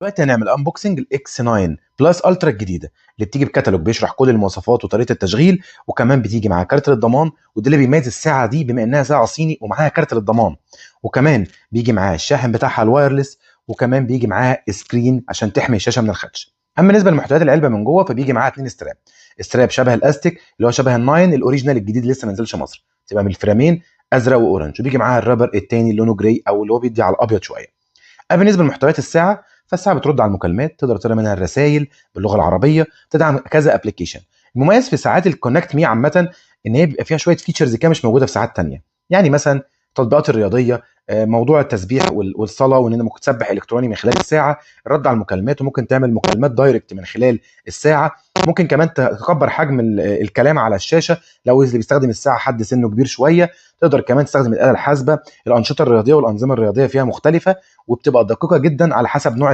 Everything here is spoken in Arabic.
دلوقتي هنعمل انبوكسنج الاكس 9 بلس الترا الجديده اللي بتيجي بكتالوج بيشرح كل المواصفات وطريقه التشغيل، وكمان بتيجي معاها كارت للضمان، وده اللي بيميز الساعه دي بما انها ساعه صيني ومعاها كارت للضمان. وكمان بيجي معاها الشاحن بتاعها الوايرلس، وكمان بيجي معاها سكرين عشان تحمي الشاشه من الخدش. اما بالنسبه لمحتويات العلبه من جوه فبيجي معاها 2 استراب شبه الاستيك اللي هو شبه الناين الاوريجينال الجديد اللي لسه ما نزلش مصر، تبقى من الفريمين ازرق واورنج، وبيجي معاها الرابر التاني اللي لونه جراي او اللي هو بيدي على الابيض شويه. اما بالنسبه لمحتويات الساعه فالساعه بترد على المكالمات، تقدر تقرا منها الرسائل باللغه العربيه، تدعم كذا ابلكيشن. المميز في ساعات الكونكت مي عامه ان هي بيبقى فيها شويه فيتشرز كده مش موجوده في ساعات تانية. يعني مثلا التطبيقات الرياضيه، موضوع التسبيح والصلاه، وان انت ممكن تسبح الكتروني من خلال الساعه، الرد على المكالمات، وممكن تعمل مكالمات دايركت من خلال الساعه. ممكن كمان تكبر حجم الكلام على الشاشه لو اللي بيستخدم الساعه حد سنه كبير شويه. تقدر كمان تستخدم الاله الحاسبه. الانشطه الرياضيه والانظمه الرياضيه فيها مختلفه، وبتبقى دقيقه جدا على حسب نوع